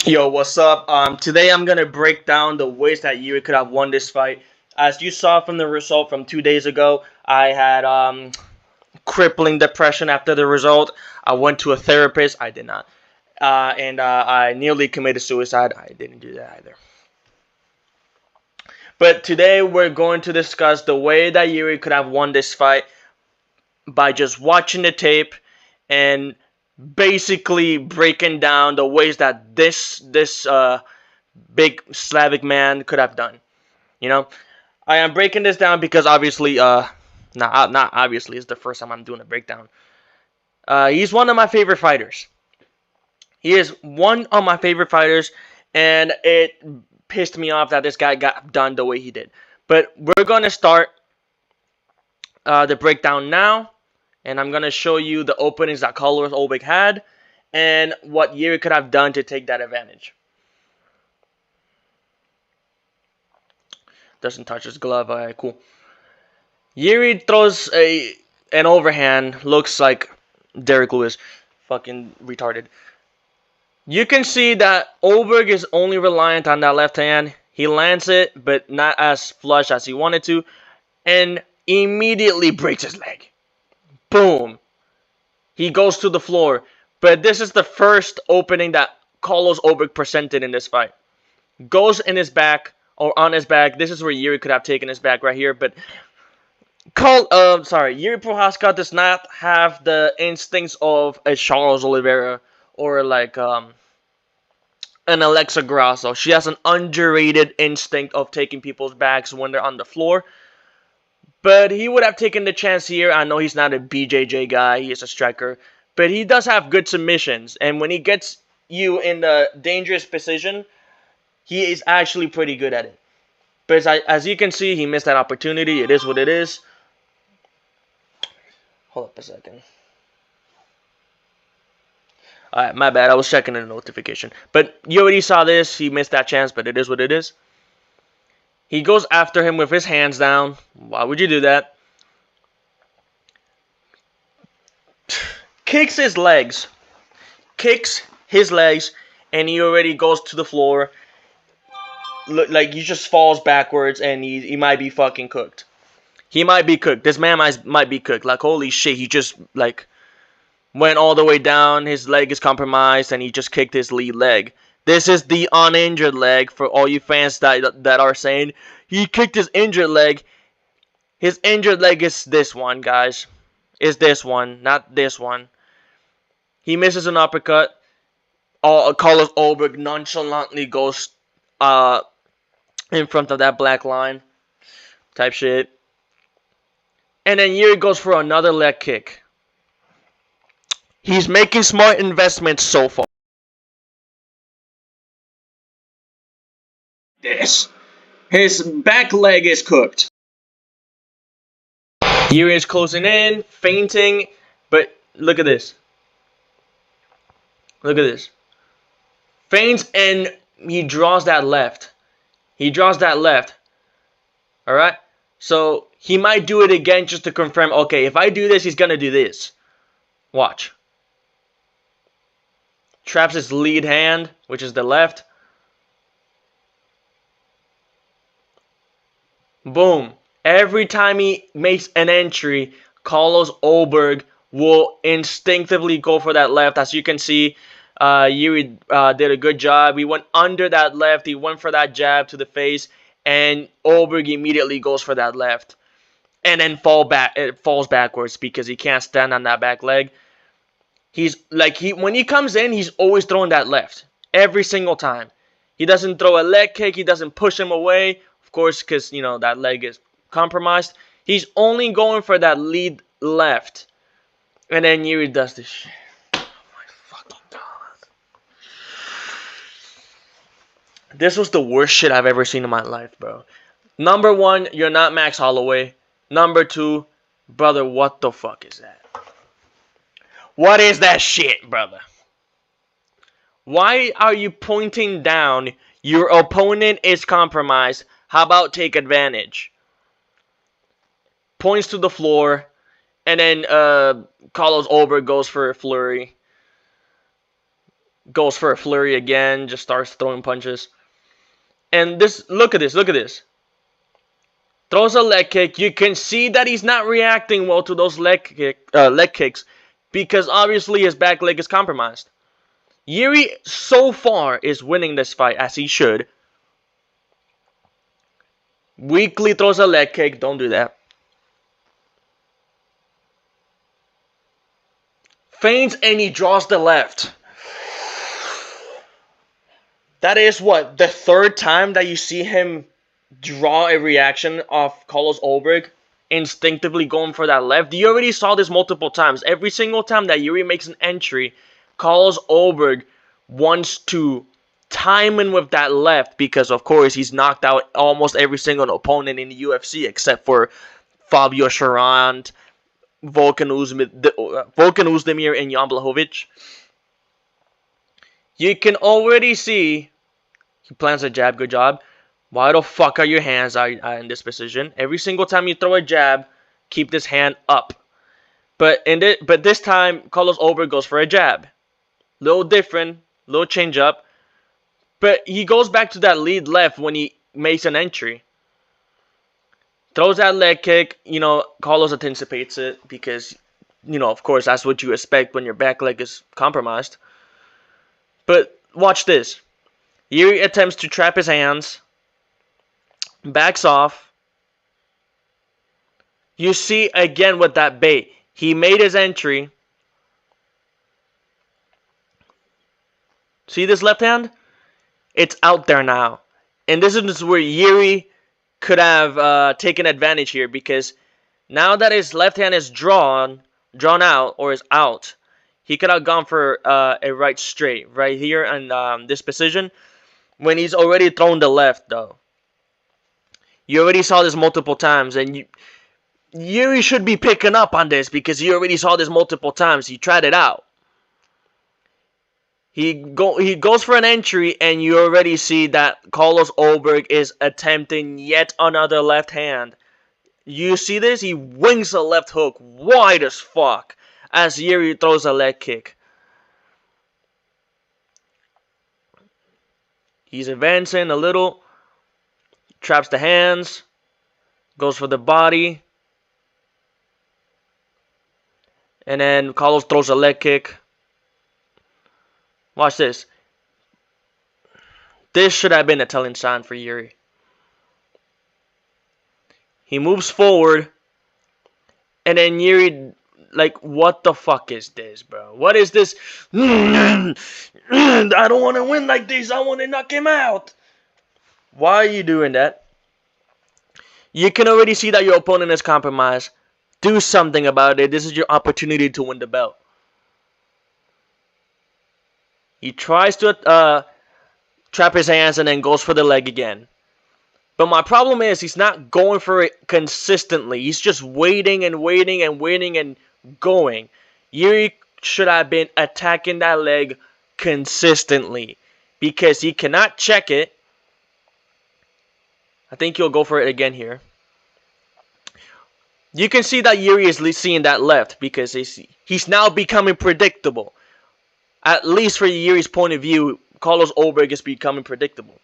Yo, what's up? Today I'm gonna break down the ways that Jiri could have won this fight. As you saw from the result from 2 days ago, I had crippling depression after the result. I went to a therapist. I did not, and I nearly committed suicide. I didn't do that either. But today we're going to discuss the way that Jiri could have won this fight by just watching the tape and basically breaking down the ways that this big Slavic man could have done. You know, I am breaking this down because obviously, not obviously, it's the first time I'm doing a breakdown. He's one of my favorite fighters. He is one of my favorite fighters, and it pissed me off that this guy got done the way he did. But we're gonna start the breakdown now, and I'm gonna show you the openings that Carlos Ulberg had, and what Jiri could have done to take that advantage. Doesn't touch his glove. Alright, cool. Jiri throws an overhand. Looks like Derek Lewis. Fucking retarded. You can see that Ulberg is only reliant on that left hand. He lands it, but not as flush as he wanted to. And immediately breaks his leg. Boom. He goes to the floor. But this is the first opening that Carlos Ulberg presented in this fight. Goes in his back. Or on his back. This is where Jiri could have taken his back right here. But Jiri Prochazka does not have the instincts of a Carlos Ulberg or like an Alexa Grasso. She has an underrated instinct of taking people's backs when they're on the floor. But he would have taken the chance here. I know he's not a BJJ guy. He is a striker. But he does have good submissions. And when he gets you in the dangerous position, he is actually pretty good at it. But as you can see, he missed that opportunity. It is what it is. Hold up a second. Alright, my bad. I was checking the notification. But you already saw this. He missed that chance, but it is what it is. He goes after him with his hands down. Why would you do that? Kicks his legs. And he already goes to the floor. Like, he just falls backwards, and he might be fucking cooked. He might be cooked. This man might be cooked. Like, holy shit, he just, like, went all the way down. His leg is compromised, and he just kicked his lead leg. This is the uninjured leg for all you fans that are saying he kicked his injured leg. His injured leg is this one, guys. Is this one, not this one. He misses an uppercut. Carlos Ulberg nonchalantly goes in front of that black line type shit. And then Jiri goes for another leg kick. He's making smart investments so far. His back leg is cooked. Jiri is closing in, feinting, but look at this. Look at this. Feints and he draws that left. Alright? So he might do it again just to confirm, okay, if I do this, he's going to do this. Watch. Traps his lead hand, which is the left. Boom. Every time he makes an entry, Carlos Ulberg will instinctively go for that left. As you can see, Jiri did a good job. He went under that left. He went for that jab to the face. And Ulberg immediately goes for that left. And then falls backwards because he can't stand on that back leg. When he comes in, he's always throwing that left. Every single time. He doesn't throw a leg kick. He doesn't push him away. Of course, because, you know, that leg is compromised. He's only going for that lead left. And then Jiri does this shit. This was the worst shit I've ever seen in my life, bro. Number one, you're not Max Holloway. Number two, brother, what the fuck is that? What is that shit, brother? Why are you pointing down? Your opponent is compromised. How about take advantage? Points to the floor. And then Carlos Ulberg goes for a flurry. Goes for a flurry again, just starts throwing punches. And look at this. Throws a leg kick. You can see that he's not reacting well to those leg kicks because obviously his back leg is compromised. Jiri so far is winning this fight as he should. Weakly throws a leg kick. Don't do that. Feints and he draws the left. That is what? The third time that you see him draw a reaction of Carlos Ulberg instinctively going for that left. You already saw this multiple times. Every single time that Jiri makes an entry, Carlos Ulberg wants to time in with that left because, of course, he's knocked out almost every single opponent in the UFC except for Fabio Cherant, Volkan Oezdemir, and Jan Blachowicz. You can already see he plants a jab. Good job. Why the fuck are your hands out in this position? Every single time you throw a jab, keep this hand up. But this time, Carlos Ulberg goes for a jab. Little different, little change up. But he goes back to that lead left when he makes an entry. Throws that leg kick. Carlos anticipates it because, of course, that's what you expect when your back leg is compromised. But watch this. Jiri attempts to trap his hands. Backs off. You see again with that bait. He made his entry. See this left hand? It's out there now. And this is where Jiri could have taken advantage here because now that his left hand is drawn out or is out, he could have gone for a right straight right here in this position when he's already thrown the left though. You already saw this multiple times, and Jiri should be picking up on this because he already saw this multiple times. He tried it out. He goes for an entry, and you already see that Carlos Ulberg is attempting yet another left hand. You see this? He wings a left hook wide as fuck as Jiri throws a leg kick. He's advancing a little. Traps the hands. Goes for the body. And then Carlos throws a leg kick. Watch this. This should have been a telling sign for Jiri. He moves forward. And then Jiri, what the fuck is this, bro? What is this? I don't want to win like this. I want to knock him out. Why are you doing that? You can already see that your opponent is compromised. Do something about it. This is your opportunity to win the belt. He tries to trap his hands and then goes for the leg again. But my problem is he's not going for it consistently. He's just waiting and waiting and waiting and going. Jiri should have been attacking that leg consistently because he cannot check it. I think he'll go for it again here. You can see that Jiri is seeing that left because he's now becoming predictable. At least for Jiri's point of view, Carlos Ulberg is becoming predictable.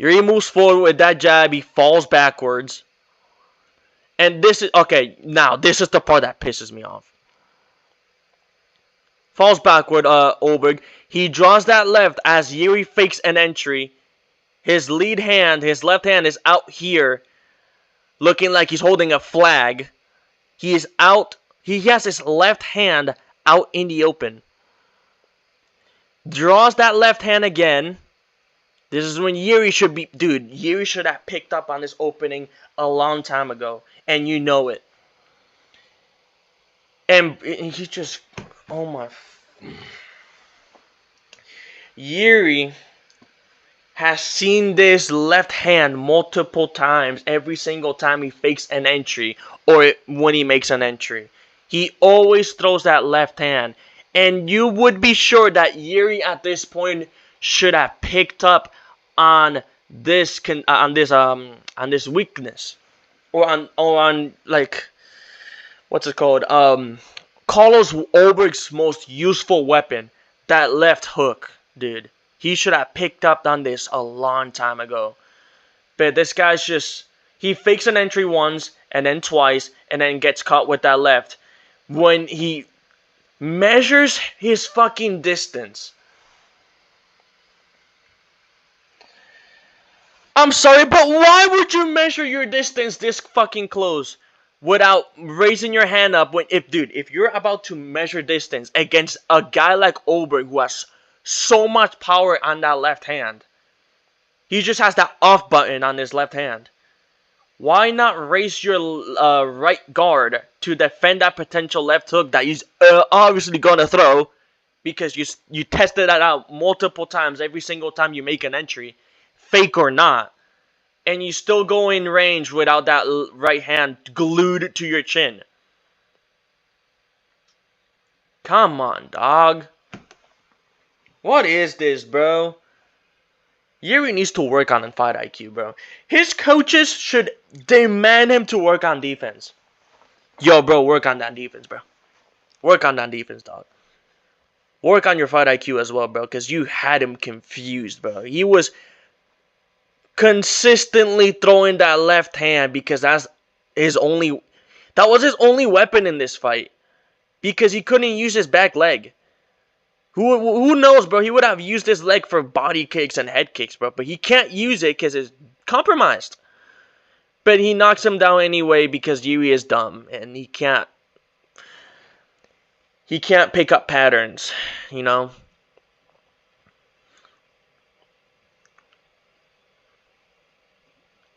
Jiri moves forward with that jab. He falls backwards. And this is... Okay, now this is the part that pisses me off. Falls backward, Ulberg. He draws that left as Jiri fakes an entry. His left hand is out here, looking like he's holding a flag. He is out. He has his left hand out in the open. Draws that left hand again. This is when Jiri should be... Dude, Jiri should have picked up on this opening a long time ago. And you know it. And he just... Oh my... Jiri has seen this left hand multiple times. Every single time he fakes an entry. Or when he makes an entry. He always throws that left hand. And you would be sure that Jiri at this point should have picked up on this weakness, or on like, what's it called? Carlos Ulberg's most useful weapon, that left hook, dude. He should have picked up on this a long time ago. But this guy's just, he fakes an entry once and then twice and then gets caught with that left. When he measures his fucking distance. I'm sorry, but why would you measure your distance this fucking close without raising your hand up if you're about to measure distance against a guy like Ulberg who has so much power on that left hand? He just has that off button on his left hand. Why not raise your right guard to defend that potential left hook that he's obviously gonna throw, because you tested that out multiple times every single time you make an entry, fake or not, and you still go in range without that right hand glued to your chin. Come on, dog. What is this, bro? Jiri needs to work on fight IQ, bro. His coaches should demand him to work on defense. Yo, bro, work on that defense, bro. Work on that defense, dog. Work on your fight IQ as well, bro, because you had him confused, bro. He was consistently throwing that left hand because that was his only weapon in this fight, because he couldn't use his back leg. Who knows, bro? He would have used his leg for body kicks and head kicks, bro. But he can't use it because it's compromised. But he knocks him down anyway because Jiri is dumb. And he can't pick up patterns, you know?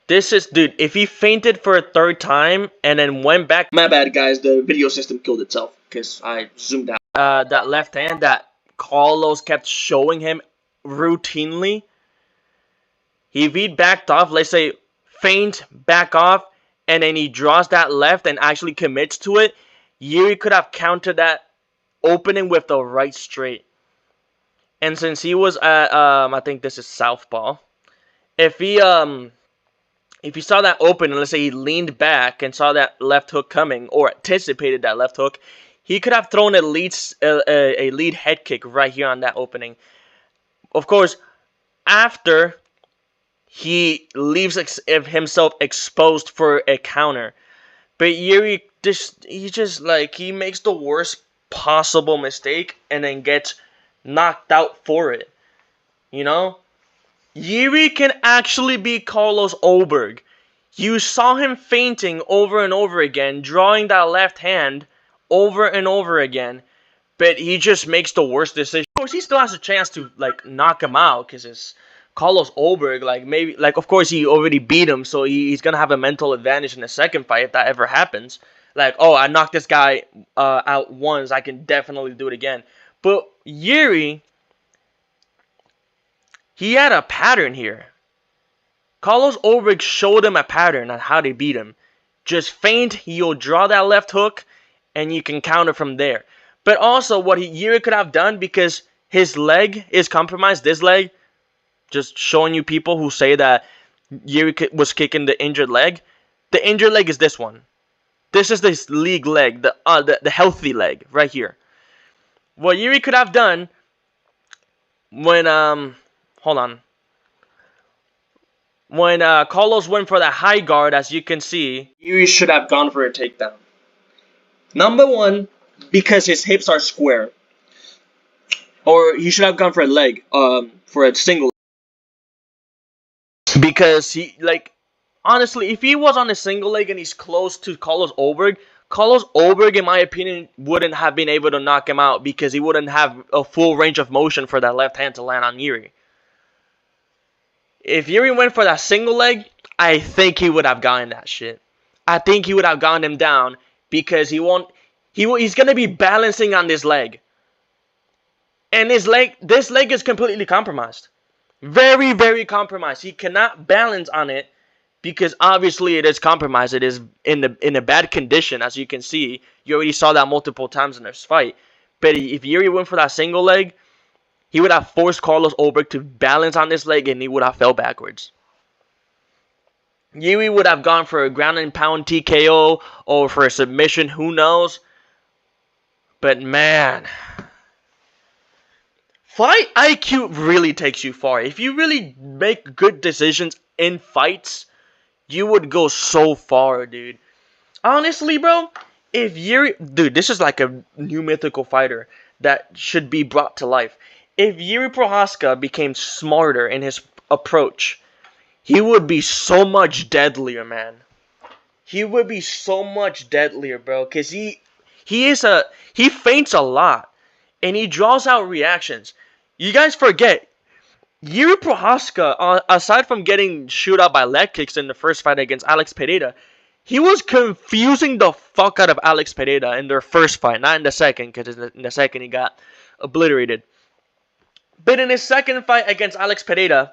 This is, dude, if he fainted for a third time and then went back... My bad, guys. The video system killed itself because I zoomed out. That left hand that Carlos kept showing him routinely. If he backed off, let's say feint, back off, and then he draws that left and actually commits to it, Jiri could have countered that opening with the right straight. And since he was at I think this is southpaw, if he saw that open and let's say he leaned back and saw that left hook coming or anticipated that left hook, he could have thrown a lead head kick right here on that opening. Of course, after he leaves himself exposed for a counter. But Jiri he makes the worst possible mistake and then gets knocked out for it. You know? Jiri can actually be Carlos Ulberg. You saw him feinting over and over again, drawing that left hand over and over again, but he just makes the worst decision. Of course, he still has a chance to knock him out because it's Carlos Ulberg. Of course, he already beat him, so he's gonna have a mental advantage in the second fight if that ever happens. I knocked this guy out once, I can definitely do it again. But Jiri, he had a pattern here. Carlos Ulberg showed him a pattern on how to beat him. Just feint, he'll draw that left hook, and you can counter from there. But also, what Jiri could have done, because his leg is compromised, this leg, just showing you people who say that Jiri was kicking the injured leg. The injured leg is this one. This is the league leg, the healthy leg, right here. What Jiri could have done when, hold on. When Carlos went for that high guard, as you can see, Jiri should have gone for a takedown. Number one, because his hips are square. Or he should have gone for a leg, for a single. Because honestly, if he was on a single leg and he's close to Carlos Ulberg, in my opinion, wouldn't have been able to knock him out because he wouldn't have a full range of motion for that left hand to land on Jiri. If Jiri went for that single leg, I think he would have gotten that shit. I think he would have gotten him down because he's going to be balancing on this leg. And this leg is completely compromised. Very, very compromised. He cannot balance on it because obviously it is compromised. It is in a bad condition, as you can see. You already saw that multiple times in this fight. But if Jiri went for that single leg, he would have forced Carlos Ulberg to balance on this leg and he would have fell backwards. Jiri would have gone for a ground and pound TKO or for a submission, who knows. But man, Fight IQ really takes you far. If you really make good decisions in fights, you would go so far, dude. Honestly, bro, if Yuri... Dude, this is like a new mythical fighter that should be brought to life. If Jiri Prochazka became smarter in his approach, he would be so much deadlier, man. He would be so much deadlier, bro, because he feints a lot and he draws out reactions. You guys forget, Jiri Prochazka, aside from getting shoot out by leg kicks in the first fight against Alex Pereira, he was confusing the fuck out of Alex Pereira in their first fight, not in the second, because in the second he got obliterated. But in his second fight against Alex Pereira,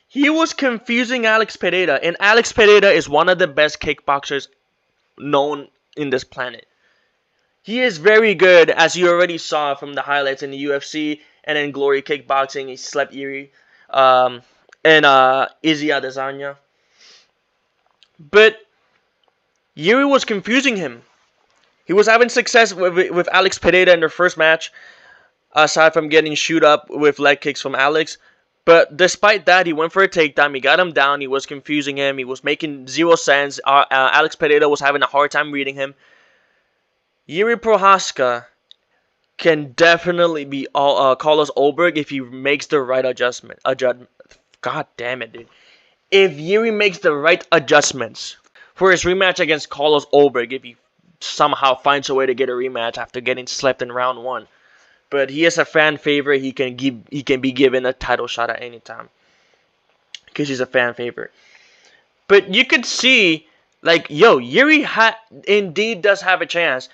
he was confusing Alex Pereira, and Alex Pereira is one of the best kickboxers known in this planet. He is very good, as you already saw from the highlights in the UFC and in Glory Kickboxing. He slept Jiri and Izzy Adesanya. But Jiri was confusing him. He was having success with Alex Pereira in their first match, aside from getting shoot up with leg kicks from Alex. But despite that, he went for a takedown. He got him down. He was confusing him. He was making zero sense. Alex Pereira was having a hard time reading him. Jiri Prochazka can definitely be Carlos Ulberg if he makes the right adjustment. God damn it, dude. If Jiri makes the right adjustments for his rematch against Carlos Ulberg, if he somehow finds a way to get a rematch after getting slept in round 1. But he is a fan favorite. He can be given a title shot at any time because he's a fan favorite. But you could see, like, Jiri indeed does have a chance.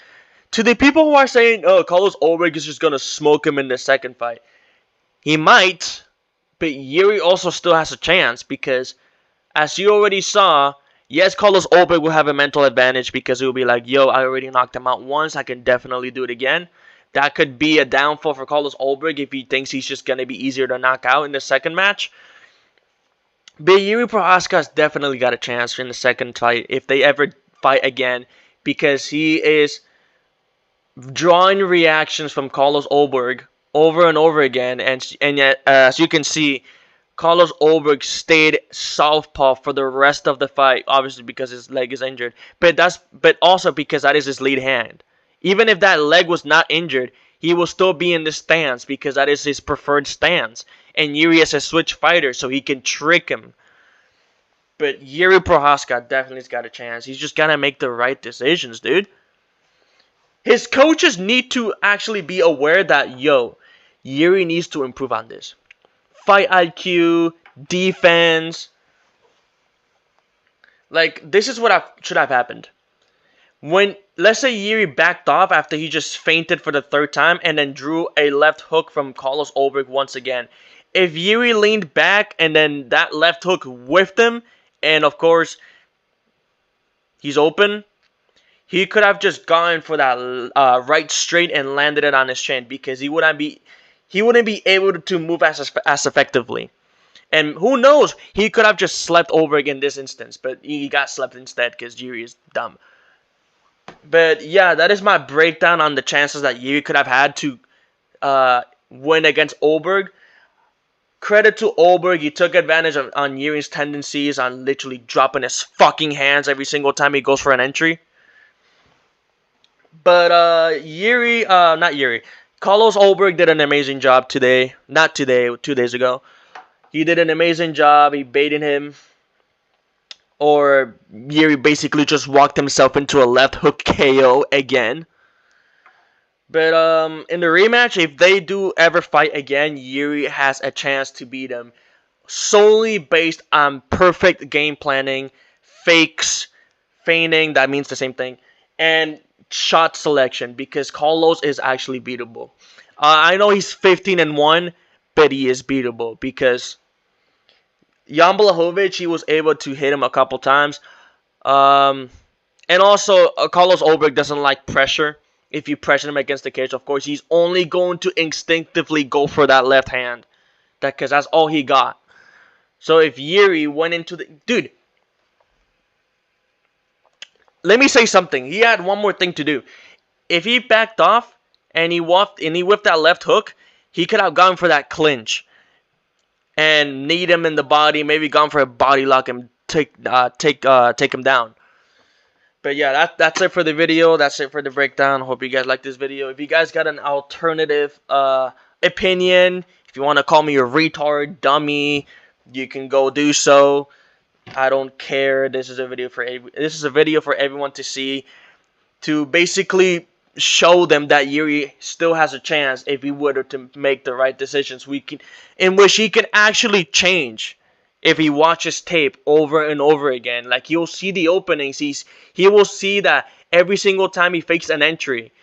To the people who are saying, oh, Carlos Ulberg is just going to smoke him in the second fight. He might, but Jiri also still has a chance because, as you already saw, yes, Carlos Ulberg will have a mental advantage because he will be like, I already knocked him out once. I can definitely do it again. That could be a downfall for Carlos Ulberg if he thinks he's just going to be easier to knock out in the second match. But Jiri Prochazka's definitely got a chance in the second fight if they ever fight again because he is drawing reactions from Carlos Ulberg over and over again, and yet, as you can see, Carlos Ulberg stayed southpaw for the rest of the fight, obviously because his leg is injured, but also because that is his lead hand. Even if that leg was not injured, he will still be in the stance because that is his preferred stance, and Jiri is a switch fighter, so he can trick him. But Jiri Prochazka definitely's got a chance. He's just gotta make the right decisions, dude. His coaches need to actually be aware that, Jiri needs to improve on this. Fight IQ, defense. Like, this is what should have happened. When, let's say Jiri backed off after he just feinted for the third time and then drew a left hook from Carlos Ulberg once again. If Jiri leaned back and then that left hook whiffed him, and of course, he's open, he could have just gone for that right straight and landed it on his chin because he wouldn't be able to move as effectively. And who knows, he could have just slept Ulberg in this instance, but he got slept instead because Jiri is dumb. But yeah, that is my breakdown on the chances that Jiri could have had to win against Ulberg. Credit to Ulberg, he took advantage on Jiri's tendencies on literally dropping his fucking hands every single time he goes for an entry. But Carlos Ulberg did an amazing job today. Not today, 2 days ago. He did an amazing job. He baited him. Or Jiri basically just walked himself into a left hook KO again. But in the rematch, if they do ever fight again, Jiri has a chance to beat him. Solely based on perfect game planning, fakes, feigning, that means the same thing, and shot selection, because Carlos is actually beatable. I know he's 15-1, but he is beatable because Jan Blachowicz, he was able to hit him a couple times. And also, Carlos Ulberg doesn't like pressure. If you pressure him against the cage, of course, he's only going to instinctively go for that left hand. Because that's all he got. So if Jiri went into the... Dude, let me say something. He had one more thing to do. If he backed off and he whiffed that left hook, He could have gone for that clinch and kneed him in the body, maybe gone for a body lock and take him down. But yeah, that's it for the video. That's it for the breakdown. Hope you guys like this video. If you guys got an alternative opinion, if you want to call me a retard, dummy, you can go do so. I don't care. This is a video for everyone to see, to basically show them that Jiri still has a chance if he were to make the right decisions. In which he can actually change if he watches tape over and over again. Like, he'll see the openings. He will see that every single time he fakes an entry,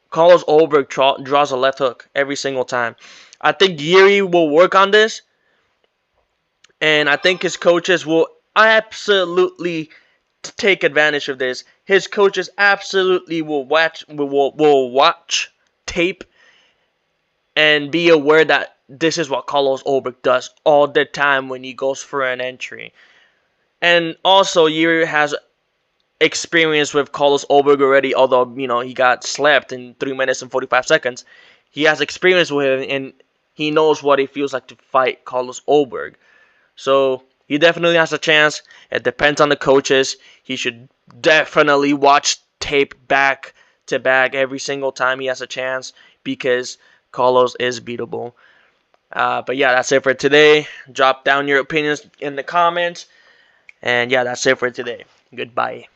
Carlos Ulberg draws a left hook every single time. I think Jiri will work on this, and I think his coaches will absolutely take advantage of this. His coaches absolutely will watch tape and be aware that this is what Carlos Ulberg does all the time when he goes for an entry. And also, Jiri has experience with Carlos Ulberg already, although, he got slapped in 3 minutes and 45 seconds. He has experience with him, and he knows what it feels like to fight Carlos Ulberg. So he definitely has a chance. It depends on the coaches. He should definitely watch tape back to back every single time he has a chance, because Carlos is beatable. But yeah, that's it for today. Drop down your opinions in the comments. And yeah, that's it for today. Goodbye.